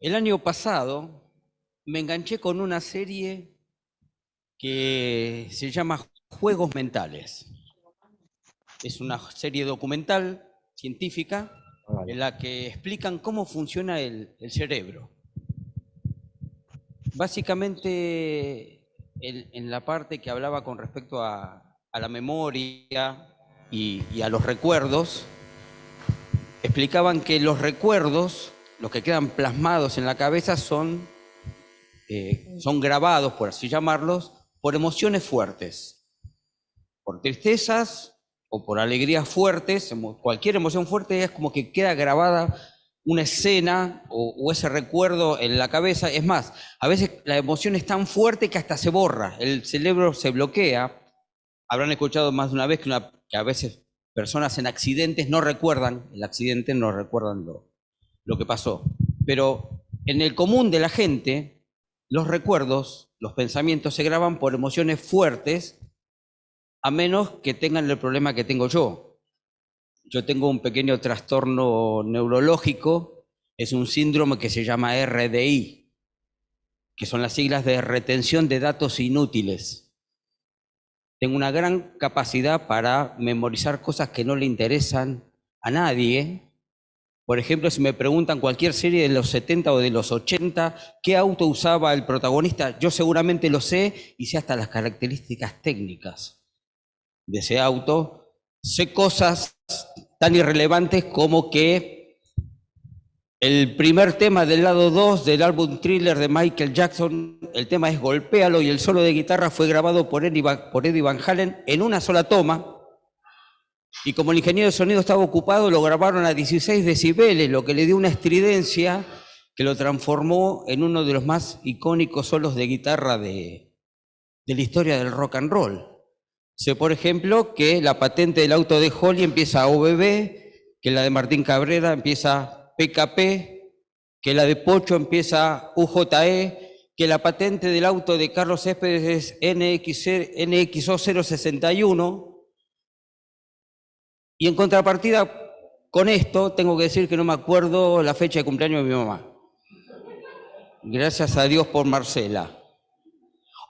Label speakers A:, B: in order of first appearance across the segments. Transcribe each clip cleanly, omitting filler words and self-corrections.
A: El año pasado me enganché con una serie que se llama Juegos Mentales. Es una serie documental, científica,
B: Vale.
A: en la que explican cómo funciona el cerebro. Básicamente, en la parte que hablaba con respecto a la memoria y a los recuerdos, explicaban que los recuerdos, los que quedan plasmados en la cabeza, son grabados, por así llamarlos, por emociones fuertes, por tristezas o por alegrías fuertes. Cualquier emoción fuerte es como que queda grabada una escena o ese recuerdo en la cabeza. Es más, a veces la emoción es tan fuerte que hasta se borra, el cerebro se bloquea. Habrán escuchado más de una vez que a veces personas en accidentes no recuerdan el accidente, no recuerdan lo que pasó. Pero en el común de la gente, los recuerdos, los pensamientos se graban por emociones fuertes, a menos que tengan el problema que tengo yo. Yo tengo un pequeño trastorno neurológico, es un síndrome que se llama RDI, que son las siglas de retención de datos inútiles. Tengo una gran capacidad para memorizar cosas que no le interesan a nadie. Por ejemplo, si me preguntan cualquier serie de los 70 o de los 80, ¿qué auto usaba el protagonista? Yo seguramente lo sé y sé hasta las características técnicas de ese auto. Sé cosas tan irrelevantes como que el primer tema del lado 2 del álbum Thriller de Michael Jackson, el tema es Golpéalo, y el solo de guitarra fue grabado por Eddie Van Halen en una sola toma. Y como el ingeniero de sonido estaba ocupado, lo grabaron a 16 decibeles, lo que le dio una estridencia que lo transformó en uno de los más icónicos solos de guitarra de la historia del rock and roll. Sé, por ejemplo, que la patente del auto de Holly empieza OBB, que la de Martín Cabrera empieza PKP, que la de Pocho empieza UJE, que la patente del auto de Carlos Céspedes es NXO 061. Y en contrapartida con esto, tengo que decir que no me acuerdo la fecha de cumpleaños de mi mamá. Gracias a Dios por Marcela.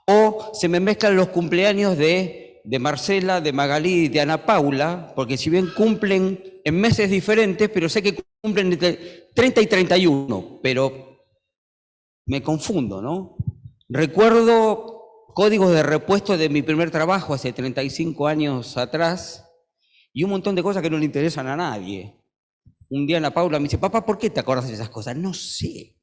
A: O se me mezclan los cumpleaños de Marcela, de Magalí y de Ana Paula, porque si bien cumplen en meses diferentes, pero sé que cumplen entre 30 y 31, pero me confundo, ¿no? Recuerdo códigos de repuesto de mi primer trabajo hace 35 años atrás, y un montón de cosas que no le interesan a nadie. Un día Ana Paula me dice, papá, ¿por qué te acuerdas de esas cosas? No sé.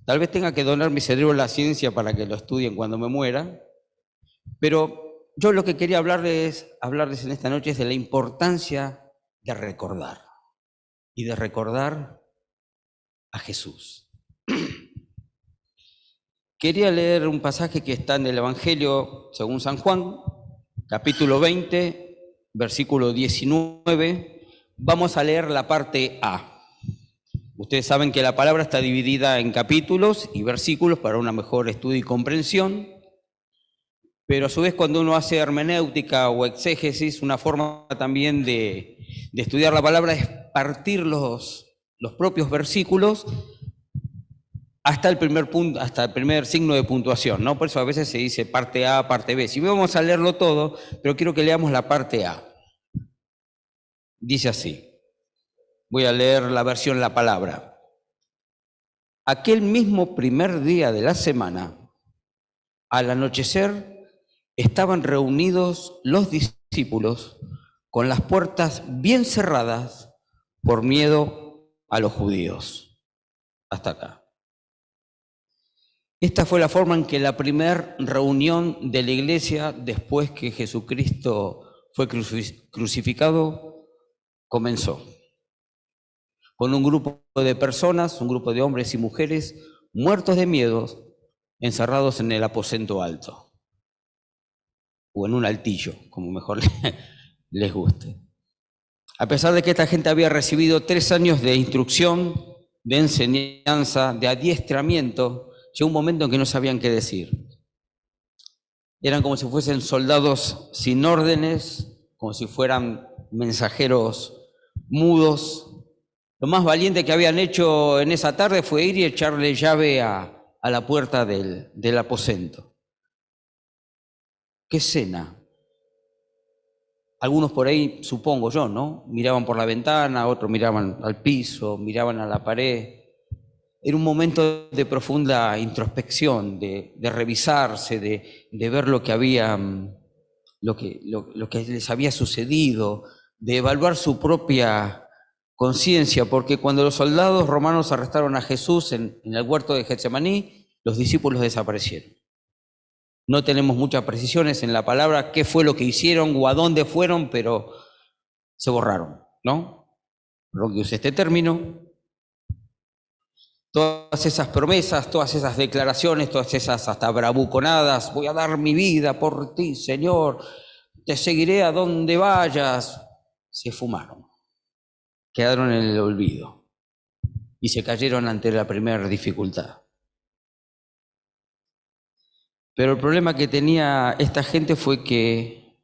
A: Tal vez tenga que donar mi cerebro a la ciencia para que lo estudien cuando me muera. Pero yo lo que quería hablarles en esta noche es de la importancia de recordar. Y de recordar a Jesús. Quería leer un pasaje que está en el Evangelio según San Juan, capítulo 20, versículo 19. Vamos a leer la parte A. Ustedes saben que la palabra está dividida en capítulos y versículos para una mejor estudio y comprensión, pero a su vez cuando uno hace hermenéutica o exégesis, una forma también de estudiar la palabra es partir los propios versículos hasta el primer punto, hasta el primer signo de puntuación, ¿no? Por eso a veces se dice parte A, parte B. Si vamos a leerlo todo, pero quiero que leamos la parte A. Dice así. Voy a leer la versión La Palabra. Aquel mismo primer día de la semana, al anochecer, estaban reunidos los discípulos con las puertas bien cerradas por miedo a los judíos. Hasta acá. Esta fue la forma en que la primera reunión de la iglesia después que Jesucristo fue crucificado comenzó. Con un grupo de personas, un grupo de hombres y mujeres muertos de miedo, encerrados en el aposento alto, o en un altillo, como mejor les guste. A pesar de que esta gente había recibido 3 años de instrucción, de enseñanza, de adiestramiento, llegó un momento en que no sabían qué decir. Eran como si fuesen soldados sin órdenes, como si fueran mensajeros mudos, Lo más valiente que habían hecho en esa tarde fue ir y echarle llave a la puerta del aposento. ¿Qué escena? Algunos por ahí, supongo yo, ¿no? Miraban por la ventana, otros miraban al piso, miraban a la pared. Era un momento de profunda introspección, de revisarse, de ver lo que había, lo que les había sucedido, de evaluar su propia conciencia, porque cuando los soldados romanos arrestaron a Jesús en el huerto de Getsemaní, los discípulos desaparecieron. No tenemos muchas precisiones en la palabra qué fue lo que hicieron o a dónde fueron, pero se borraron, ¿no? Perdón que use este término. Todas esas promesas, todas esas declaraciones, todas esas hasta bravuconadas, voy a dar mi vida por ti, Señor, te seguiré a donde vayas, se fumaron, quedaron en el olvido y se cayeron ante la primera dificultad. Pero el problema que tenía esta gente fue que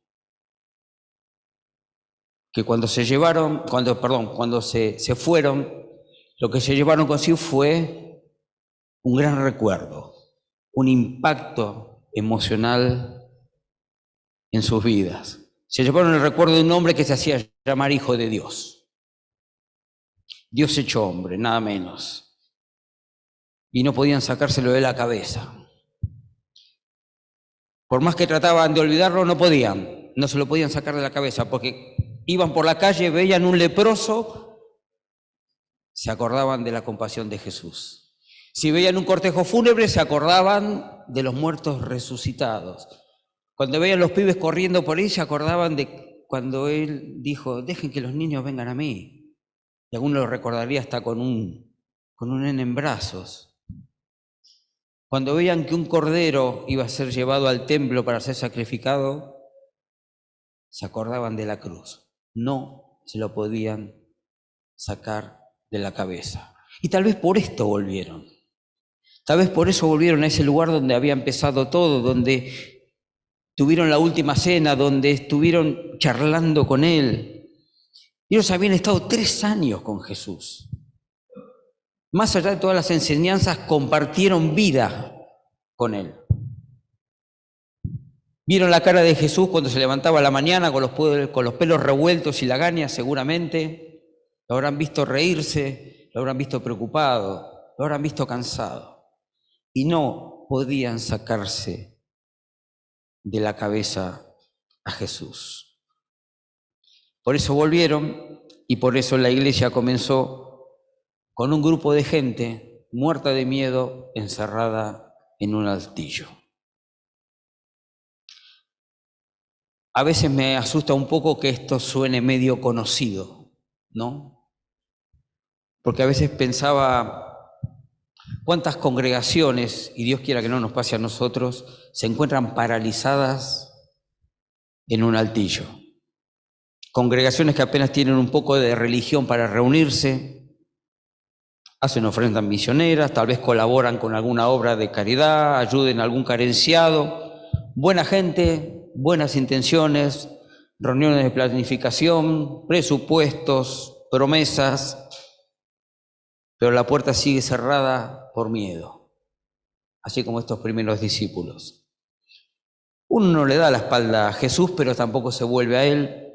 A: cuando se llevaron, cuando se fueron, lo que se llevaron consigo fue un gran recuerdo, un impacto emocional en sus vidas. Se llevaron el recuerdo de un hombre que se hacía llamar Hijo de Dios. Dios hecho hombre, nada menos. Y no podían sacárselo de la cabeza. Por más que trataban de olvidarlo, no podían. No se lo podían sacar de la cabeza, porque iban por la calle, veían un leproso, se acordaban de la compasión de Jesús. Si veían un cortejo fúnebre, se acordaban de los muertos resucitados. Cuando veían los pibes corriendo por ahí, se acordaban de cuando Él dijo, dejen que los niños vengan a mí. Y alguno lo recordaría hasta con un nene en brazos. Cuando veían que un cordero iba a ser llevado al templo para ser sacrificado, se acordaban de la cruz. No se lo podían sacar de la cabeza. Y tal vez por esto volvieron. Tal vez por eso volvieron a ese lugar donde había empezado todo, donde tuvieron la última cena, donde estuvieron charlando con Él. Ellos habían estado 3 años con Jesús. Más allá de todas las enseñanzas, compartieron vida con Él. Vieron la cara de Jesús cuando se levantaba a la mañana con los pelos revueltos y lagañas, seguramente. Lo habrán visto reírse, lo habrán visto preocupado, lo habrán visto cansado. Y no podían sacarse de la cabeza a Jesús. Por eso volvieron y por eso la iglesia comenzó con un grupo de gente muerta de miedo, encerrada en un altillo. A veces me asusta un poco que esto suene medio conocido, ¿no? Porque a veces pensaba cuántas congregaciones, y Dios quiera que no nos pase a nosotros, se encuentran paralizadas en un altillo. Congregaciones que apenas tienen un poco de religión para reunirse, hacen ofrendas misioneras, tal vez colaboran con alguna obra de caridad, ayuden a algún carenciado, buena gente, buenas intenciones, reuniones de planificación, presupuestos, promesas, pero la puerta sigue cerrada por miedo, así como estos primeros discípulos. Uno no le da la espalda a Jesús, pero tampoco se vuelve a Él,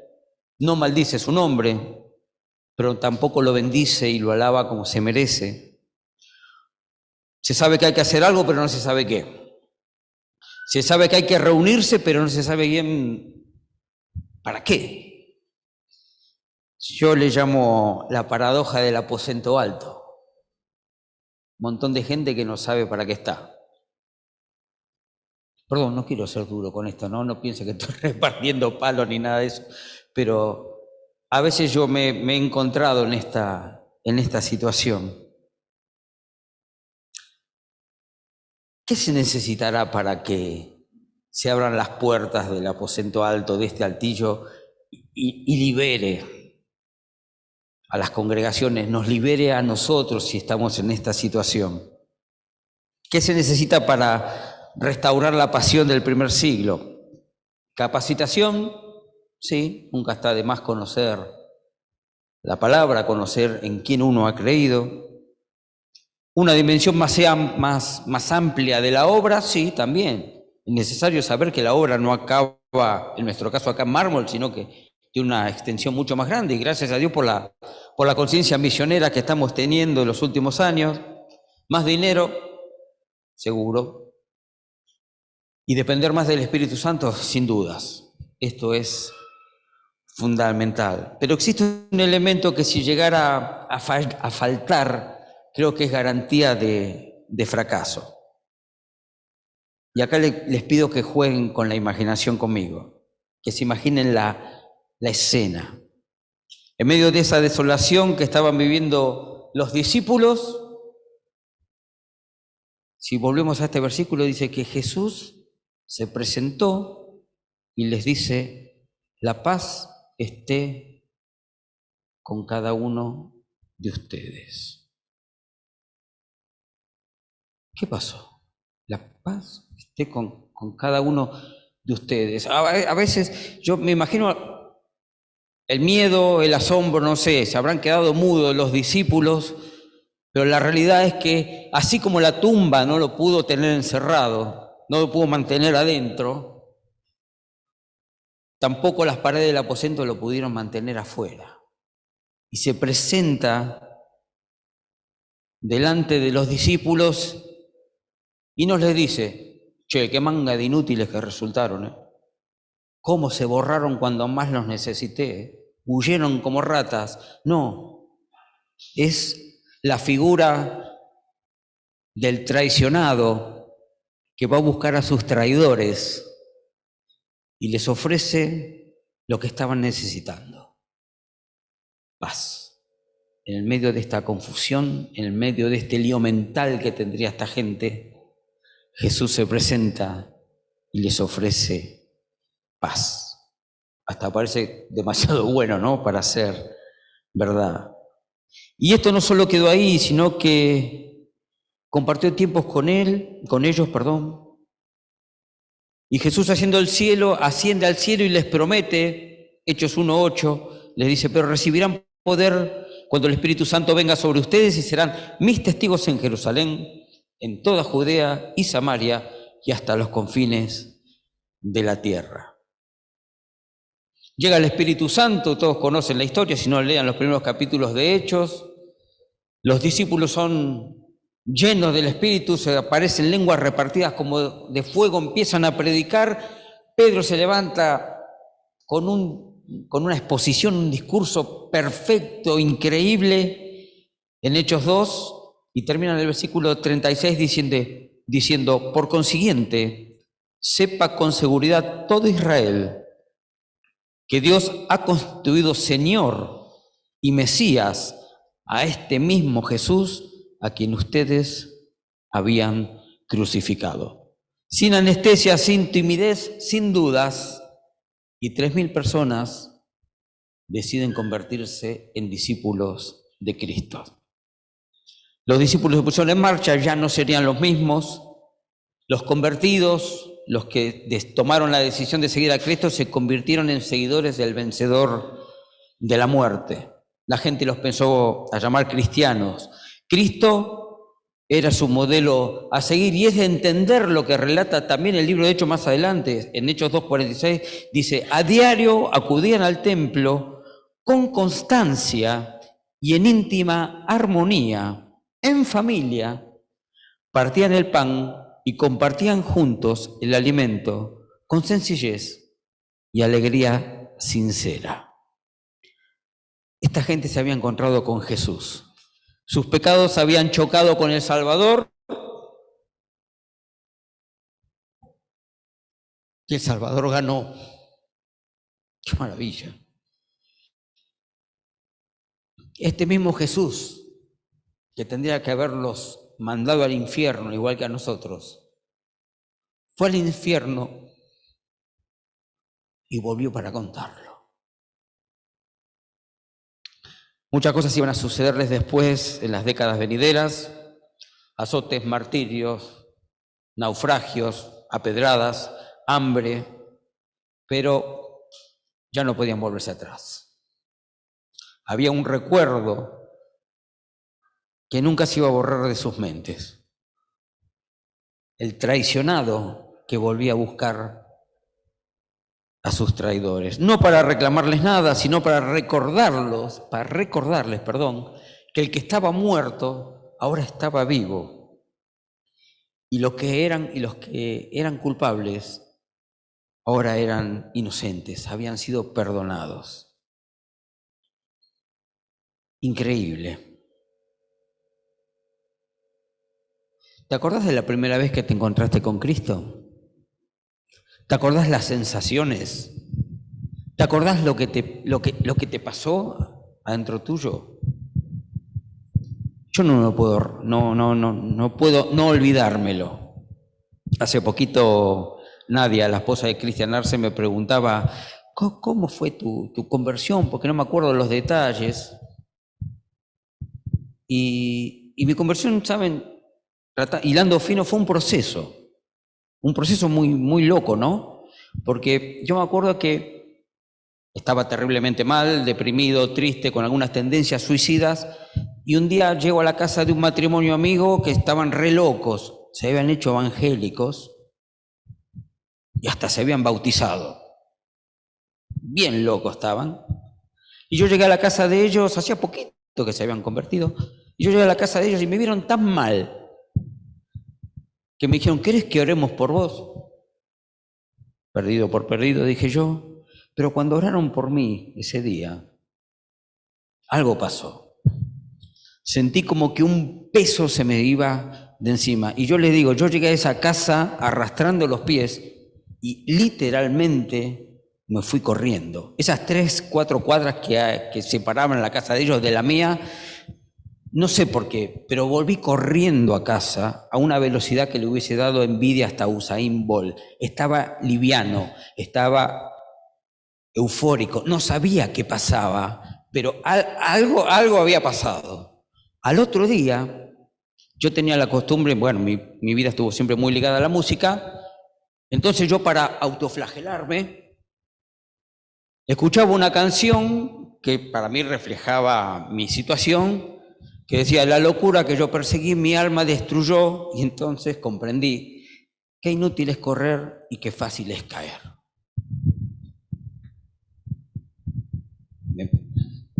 A: no maldice su nombre, pero tampoco lo bendice y lo alaba como se merece. Se sabe que hay que hacer algo, pero no se sabe qué. Se sabe que hay que reunirse, pero no se sabe bien para qué. Yo le llamo la paradoja del aposento alto. Un montón de gente que no sabe para qué está. Perdón, no quiero ser duro con esto, no piense que estoy repartiendo palos ni nada de eso, pero a veces yo me he encontrado en esta situación. ¿Qué se necesitará para que se abran las puertas del aposento alto de este altillo y libere a las congregaciones, nos libere a nosotros si estamos en esta situación? ¿Qué se necesita para restaurar la pasión del primer siglo? Capacitación, sí, nunca está de más conocer la palabra, conocer en quién uno ha creído. Una dimensión más amplia de la obra, sí, también. Es necesario saber que la obra no acaba, en nuestro caso acá en mármol, sino que tiene una extensión mucho más grande, y gracias a Dios por la conciencia misionera que estamos teniendo en los últimos años. Más dinero, seguro, y depender más del Espíritu Santo, sin dudas. Esto es fundamental. Pero existe un elemento que si llegara a faltar, creo que es garantía de fracaso. Y acá les pido que jueguen con la imaginación conmigo, que se imaginen la escena. En medio de esa desolación que estaban viviendo los discípulos, si volvemos a este versículo, dice que Jesús se presentó y les dice: la paz esté con cada uno de ustedes. ¿Qué pasó? La paz esté con cada uno de ustedes. A veces yo me imagino el miedo, el asombro, no sé, se habrán quedado mudos los discípulos, pero la realidad es que así como la tumba no lo pudo tener encerrado, no lo pudo mantener adentro, tampoco las paredes del aposento lo pudieron mantener afuera. Y se presenta delante de los discípulos y nos les dice: che, qué manga de inútiles que resultaron, ¿eh? ¿Cómo se borraron cuando más los necesité? Huyeron como ratas. No, es la figura del traicionado que va a buscar a sus traidores y les ofrece lo que estaban necesitando: paz. En el medio de esta confusión, en el medio de este lío mental que tendría esta gente, Jesús se presenta y les ofrece paz. Hasta parece demasiado bueno, ¿no?, para ser verdad. Y esto no solo quedó ahí, sino que compartió tiempos con ellos. Y Jesús asciende al cielo y les promete, Hechos 1:8, les dice: pero recibirán poder cuando el Espíritu Santo venga sobre ustedes y serán mis testigos en Jerusalén, en toda Judea y Samaria y hasta los confines de la tierra. Llega el Espíritu Santo, todos conocen la historia, si no lean los primeros capítulos de Hechos. Los discípulos son llenos del Espíritu, se aparecen lenguas repartidas como de fuego, empiezan a predicar. Pedro se levanta con una exposición, un discurso perfecto, increíble, en Hechos 2, y termina en el versículo 36 diciendo: por consiguiente, sepa con seguridad todo Israel que Dios ha constituido Señor y Mesías a este mismo Jesús a quien ustedes habían crucificado. Sin anestesia, sin timidez, sin dudas, y 3.000 personas deciden convertirse en discípulos de Cristo. Los discípulos se pusieron en marcha, ya no serían los mismos. Los convertidos, los que tomaron la decisión de seguir a Cristo, se convirtieron en seguidores del vencedor de la muerte. La gente los pensó a llamar cristianos. Cristo era su modelo a seguir, y es de entender lo que relata también el libro de Hechos más adelante. En Hechos 2:46 dice: a diario acudían al templo con constancia y en íntima armonía, en familia, partían el pan y compartían juntos el alimento con sencillez y alegría sincera. Esta gente se había encontrado con Jesús. Sus pecados habían chocado con el Salvador y el Salvador ganó. ¡Qué maravilla! Este mismo Jesús, que tendría que haberlos mandado al infierno igual que a nosotros, fue al infierno y volvió para contarlo. Muchas cosas iban a sucederles después, en las décadas venideras: azotes, martirios, naufragios, apedradas, hambre, pero ya no podían volverse atrás. había un recuerdo que nunca se iba a borrar de sus mentes. El traicionado que volvía a buscar a sus traidores, no para reclamarles nada, sino para recordarles, que el que estaba muerto ahora estaba vivo. Y los que eran culpables ahora eran inocentes, habían sido perdonados. Increíble. ¿Te acordás de la primera vez que te encontraste con Cristo? ¿Te acordás las sensaciones? ¿Te acordás lo que te pasó adentro tuyo? Yo no puedo no olvidármelo. Hace poquito Nadia, la esposa de Cristian Arce, me preguntaba, ¿cómo fue tu conversión? Porque no me acuerdo los detalles. Y mi conversión, ¿saben? Hilando fino, fue un proceso muy, muy loco, ¿no? Porque yo me acuerdo que estaba terriblemente mal, deprimido, triste, con algunas tendencias suicidas, y un día llego a la casa de un matrimonio amigo que estaban re locos, se habían hecho evangélicos y hasta se habían bautizado. Bien locos estaban. Y yo llegué a la casa de ellos, hacía poquito que se habían convertido, y yo llegué a la casa de ellos y me vieron tan mal que me dijeron, ¿querés que oremos por vos? Perdido por perdido, dije yo, pero cuando oraron por mí ese día, algo pasó. Sentí como que un peso se me iba de encima. Y yo les digo, yo llegué a esa casa arrastrando los pies y literalmente me fui corriendo. Esas 3, 4 cuadras que separaban la casa de ellos de la mía, no sé por qué, pero volví corriendo a casa a una velocidad que le hubiese dado envidia hasta Usain Bolt. Estaba liviano, estaba eufórico, no sabía qué pasaba, pero algo había pasado. Al otro día, yo tenía la costumbre, bueno, mi vida estuvo siempre muy ligada a la música, entonces yo para autoflagelarme, escuchaba una canción que para mí reflejaba mi situación, que decía, la locura que yo perseguí, mi alma destruyó, y entonces comprendí qué inútil es correr y qué fácil es caer.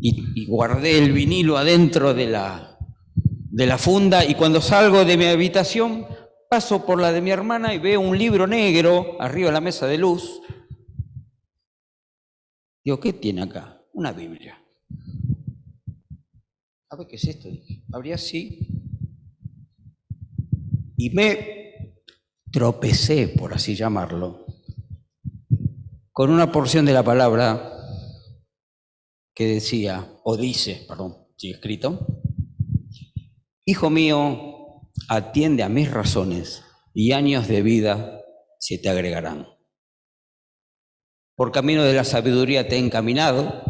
A: Y guardé el vinilo adentro de la funda, y cuando salgo de mi habitación, paso por la de mi hermana y veo un libro negro arriba de la mesa de luz. Digo, ¿qué tiene acá? Una Biblia. A ver, ¿qué es esto? Abrí así y me tropecé, por así llamarlo, con una porción de la palabra que decía, o dice, perdón, sí, escrito, hijo mío, atiende a mis razones y años de vida se te agregarán. Por camino de la sabiduría te he encaminado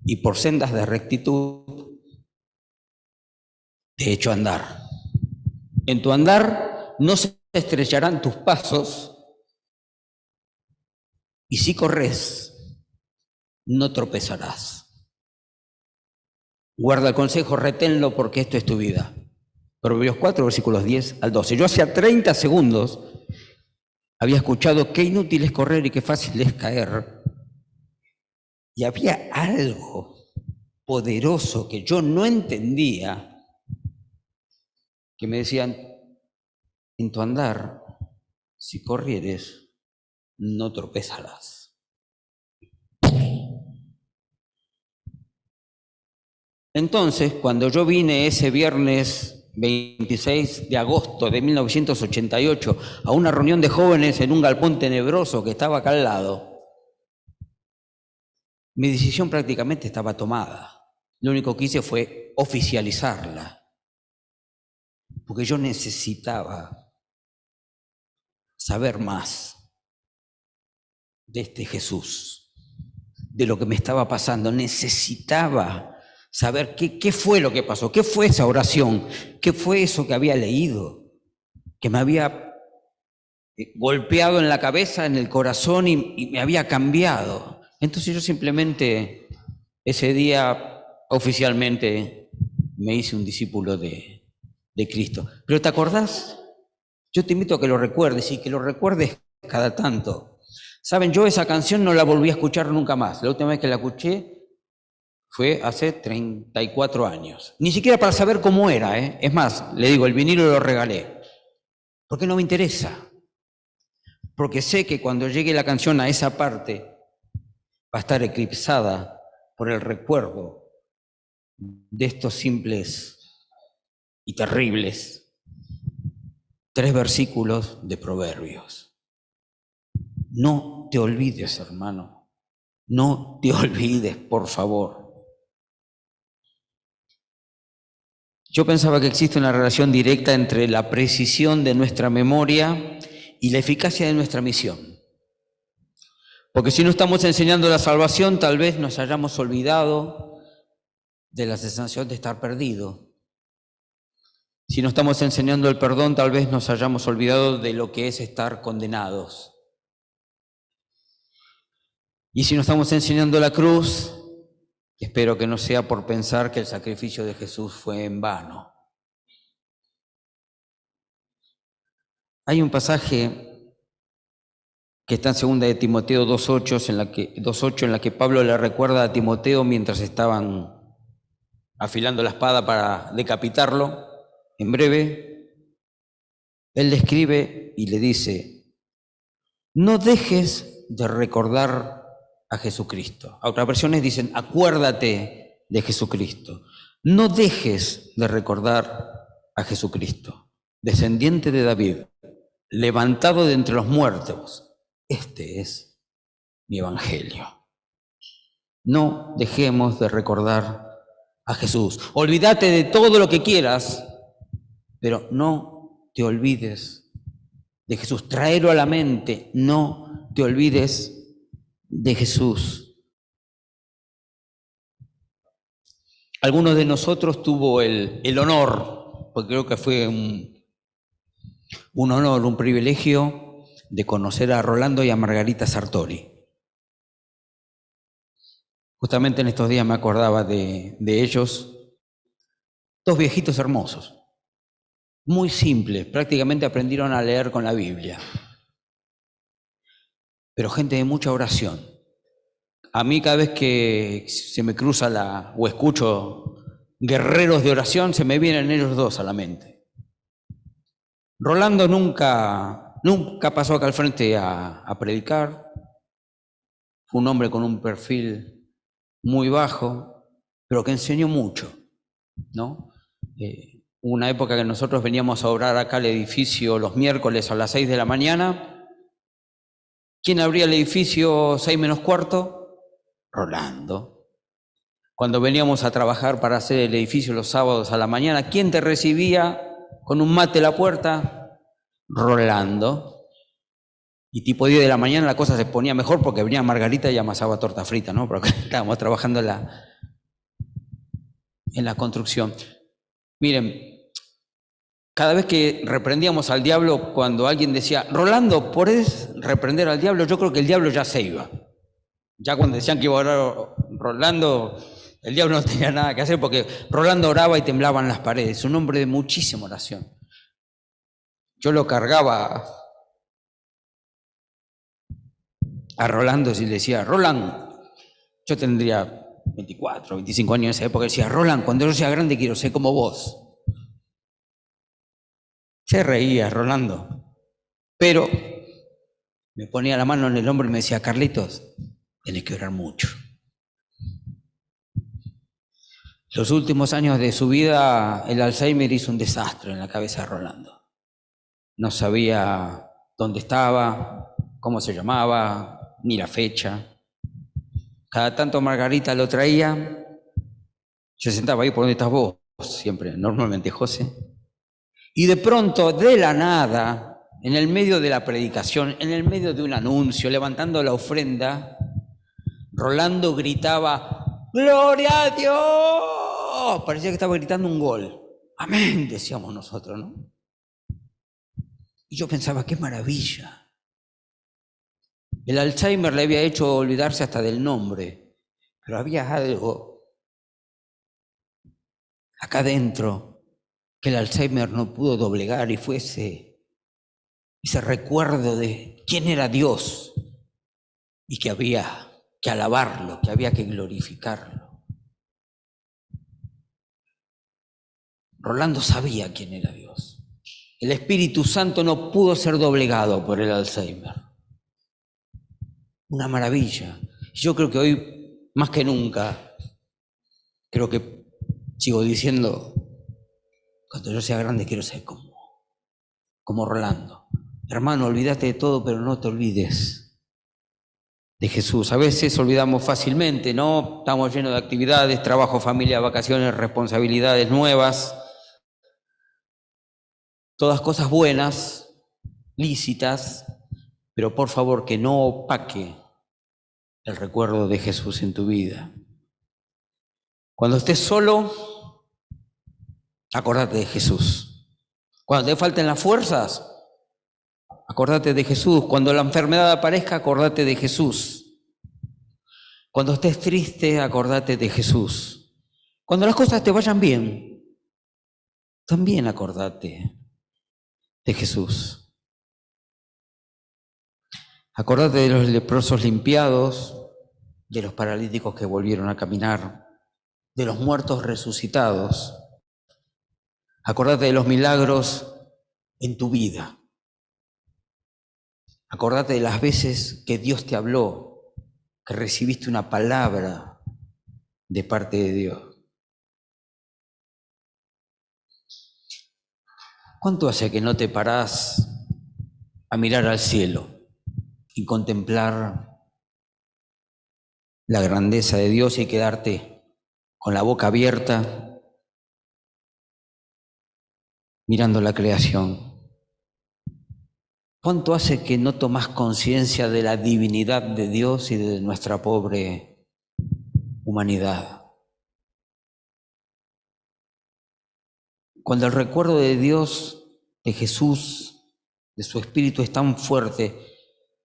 A: y por sendas de rectitud te he hecho andar. En tu andar no se estrecharán tus pasos y si corres, no tropezarás. Guarda el consejo, reténlo porque esto es tu vida. Proverbios 4, versículos 10 al 12. Yo hacía 30 segundos había escuchado qué inútil es correr y qué fácil es caer. Y había algo poderoso que yo no entendía, que me decían, en tu andar, si corrieres, no tropezarás. Entonces, cuando yo vine ese viernes 26 de agosto de 1988 a una reunión de jóvenes en un galpón tenebroso que estaba acá al lado, mi decisión prácticamente estaba tomada. Lo único que hice fue oficializarla, porque yo necesitaba saber más de este Jesús, de lo que me estaba pasando. Necesitaba saber qué fue lo que pasó, qué fue esa oración, qué fue eso que había leído, que me había golpeado en la cabeza, en el corazón y me había cambiado. Entonces yo simplemente ese día oficialmente me hice un discípulo de Cristo. Pero ¿te acordás? Yo te invito a que lo recuerdes y que lo recuerdes cada tanto. Saben, yo esa canción no la volví a escuchar nunca más. La última vez que la escuché fue hace 34 años. Ni siquiera para saber cómo era, ¿eh? Es más, le digo, el vinilo lo regalé. Porque no me interesa. Porque sé que cuando llegue la canción a esa parte, va a estar eclipsada por el recuerdo de estos simples y terribles 3 versículos de Proverbios. No te olvides, hermano. No te olvides, por favor. Yo pensaba que existe una relación directa entre la precisión de nuestra memoria y la eficacia de nuestra misión. Porque si no estamos enseñando la salvación, tal vez nos hayamos olvidado de la sensación de estar perdido. Si no estamos enseñando el perdón, tal vez nos hayamos olvidado de lo que es estar condenados. Y si no estamos enseñando la cruz, espero que no sea por pensar que el sacrificio de Jesús fue en vano. Hay un pasaje que está en 2 de Timoteo 2:8, en la que Pablo le recuerda a Timoteo mientras estaban afilando la espada para decapitarlo. En breve, él le escribe y le dice: no dejes de recordar a Jesucristo. A otras versiones dicen: acuérdate de Jesucristo. No dejes de recordar a Jesucristo, descendiente de David, levantado de entre los muertos. Este es mi evangelio. No dejemos de recordar a Jesús. Olvídate de todo lo que quieras, pero no te olvides de Jesús. Tráelo a la mente. No te olvides de Jesús. Algunos de nosotros tuvo el honor, porque creo que fue un honor, un privilegio, de conocer a Rolando y a Margarita Sartori. Justamente en estos días me acordaba de ellos, 2 viejitos hermosos, muy simples, prácticamente aprendieron a leer con la Biblia, pero gente de mucha oración. A mí cada vez que se me cruza o escucho guerreros de oración, se me vienen ellos 2 a la mente. Rolando nunca pasó acá al frente a predicar. Fue un hombre con un perfil muy bajo, pero que enseñó mucho, ¿no? Una época que nosotros veníamos a orar acá al edificio los miércoles a las 6 de la mañana. ¿Quién abría el edificio 6 menos cuarto? Rolando. Cuando veníamos a trabajar para hacer el edificio los sábados a la mañana, ¿quién te recibía con un mate a la puerta? Rolando. Y tipo 10 de la mañana la cosa se ponía mejor porque venía Margarita y amasaba torta frita, ¿no? Porque estábamos trabajando en la construcción. Miren, cada vez que reprendíamos al diablo, cuando alguien decía: Rolando, ¿podés reprender al diablo? Yo creo que el diablo ya se iba. Ya cuando decían que iba a orar Rolando, el diablo no tenía nada que hacer, porque Rolando oraba y temblaban las paredes. Un hombre de muchísima oración. Yo lo cargaba a Rolando y le decía: Roland, yo tendría 24, 25 años en esa época, decía: Roland, cuando yo sea grande quiero ser como vos. Se reía Rolando, pero me ponía la mano en el hombro y me decía: Carlitos, tenés que orar mucho. Los últimos años de su vida, el Alzheimer hizo un desastre en la cabeza de Rolando. No sabía dónde estaba, cómo se llamaba, ni la fecha. Cada tanto Margarita lo traía. Yo sentaba ahí por donde estás vos, siempre, normalmente, José. Y de pronto, de la nada, en el medio de la predicación, en el medio de un anuncio, levantando la ofrenda, Rolando gritaba: ¡Gloria a Dios! Parecía que estaba gritando un gol. Amén, decíamos nosotros, ¿no? Y yo pensaba: qué maravilla. El Alzheimer le había hecho olvidarse hasta del nombre. pero había algo acá dentro que el Alzheimer no pudo doblegar y fue ese recuerdo de quién era Dios y que había que alabarlo, que había que glorificarlo. Rolando sabía quién era Dios. El Espíritu Santo no pudo ser doblegado por el Alzheimer. Una maravilla. Yo creo que hoy, más que nunca, creo que sigo diciendo, cuando yo sea grande quiero ser como Rolando. Hermano, olvídate de todo, pero no te olvides de Jesús. A veces olvidamos fácilmente, ¿no? Estamos llenos de actividades, trabajo, familia, vacaciones, responsabilidades nuevas. Todas cosas buenas, lícitas, pero por favor que no opaque el recuerdo de Jesús en tu vida. Cuando estés solo, acordate de Jesús. Cuando te falten las fuerzas, acordate de Jesús. Cuando la enfermedad aparezca, acordate de Jesús. Cuando estés triste, acordate de Jesús. Cuando las cosas te vayan bien, también acordate de Jesús. Acordate de los leprosos limpiados, de los paralíticos que volvieron a caminar, de los muertos resucitados. Acordate de los milagros en tu vida. Acordate de las veces que Dios te habló, que recibiste una palabra de parte de Dios. ¿Cuánto hace que no te parás a mirar al cielo y contemplar la grandeza de Dios y quedarte con la boca abierta mirando la creación? ¿Cuánto hace que no tomás conciencia de la divinidad de Dios y de nuestra pobre humanidad? Cuando el recuerdo de Dios, de Jesús, de su Espíritu es tan fuerte,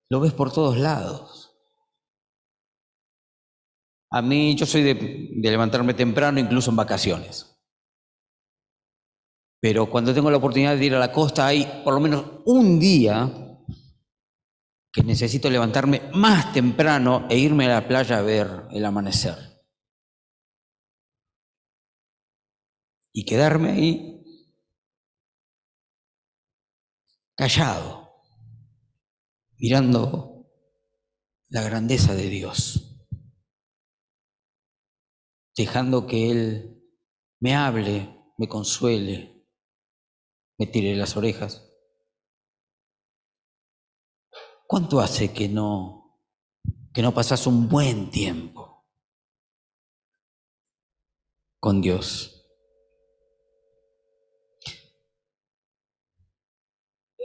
A: lo ves por todos lados. A mí, yo soy de levantarme temprano, incluso en vacaciones. Pero cuando tengo la oportunidad de ir a la costa, hay por lo menos un día que necesito levantarme más temprano e irme a la playa a ver el amanecer. Y quedarme ahí callado, mirando la grandeza de Dios, dejando que Él me hable, me consuele, me tire las orejas. ¿Cuánto hace que no pasás un buen tiempo con Dios?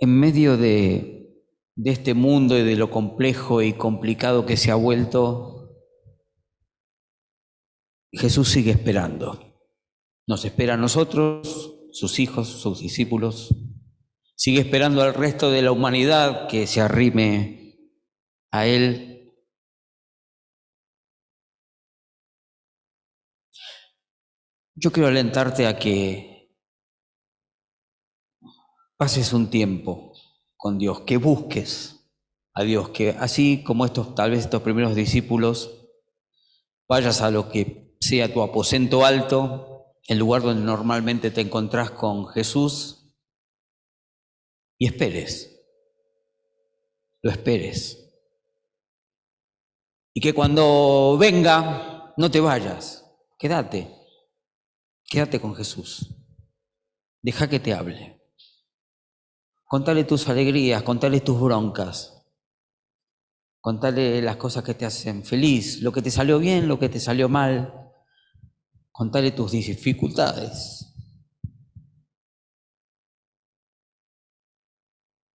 A: En medio de este mundo y de lo complejo y complicado que se ha vuelto, Jesús sigue esperando. Nos espera a nosotros, sus hijos, sus discípulos. Sigue esperando al resto de la humanidad que se arrime a Él. Yo quiero alentarte a que pases un tiempo con Dios, que busques a Dios, que así como tal vez estos primeros discípulos, vayas a lo que sea tu aposento alto, el lugar donde normalmente te encontrás con Jesús, y esperes, lo esperes. Y que cuando venga, no te vayas, quédate con Jesús. Deja que te hable. Contale tus alegrías, contale tus broncas. Contale las cosas que te hacen feliz, lo que te salió bien, lo que te salió mal. Contale tus dificultades.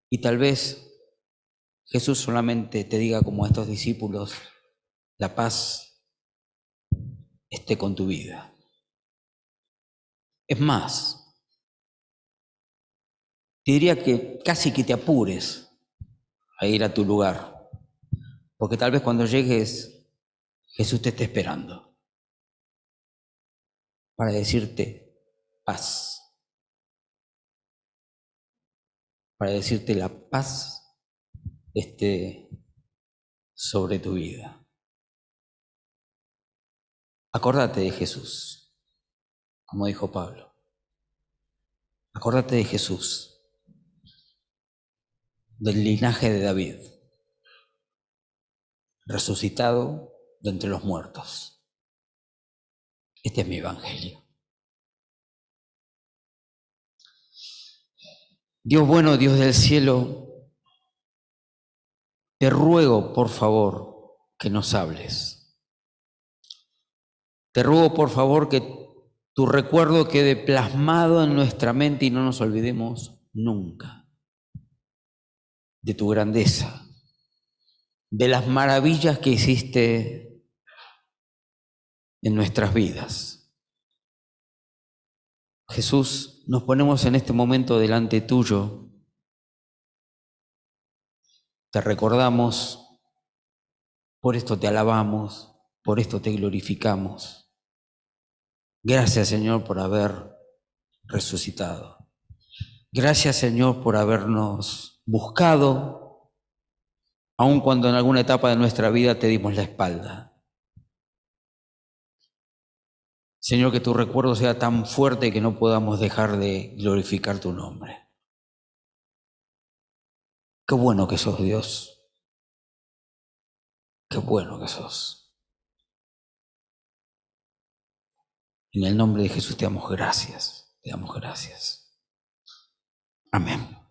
A: Y tal vez Jesús solamente te diga, como a estos discípulos, la paz esté con tu vida. Es más, te diría que casi que te apures a ir a tu lugar, porque tal vez cuando llegues Jesús te está esperando para decirte paz, para decirte la paz esté sobre tu vida. Acordate de Jesús, como dijo Pablo. Acordate de Jesús, del linaje de David, resucitado de entre los muertos. Este es mi evangelio. Dios bueno, Dios del cielo, te ruego, por favor, que nos hables. Te ruego, por favor, que tu recuerdo quede plasmado en nuestra mente y no nos olvidemos nunca de tu grandeza, de las maravillas que hiciste en nuestras vidas. Jesús, nos ponemos en este momento delante tuyo. Te recordamos, por esto te alabamos, por esto te glorificamos. Gracias, Señor, por haber resucitado. Gracias, Señor, por habernos buscado, aun cuando en alguna etapa de nuestra vida te dimos la espalda. Señor, que tu recuerdo sea tan fuerte que no podamos dejar de glorificar tu nombre. Qué bueno que sos, Dios. Qué bueno que sos. En el nombre de Jesús te damos gracias. Te damos gracias. Amén.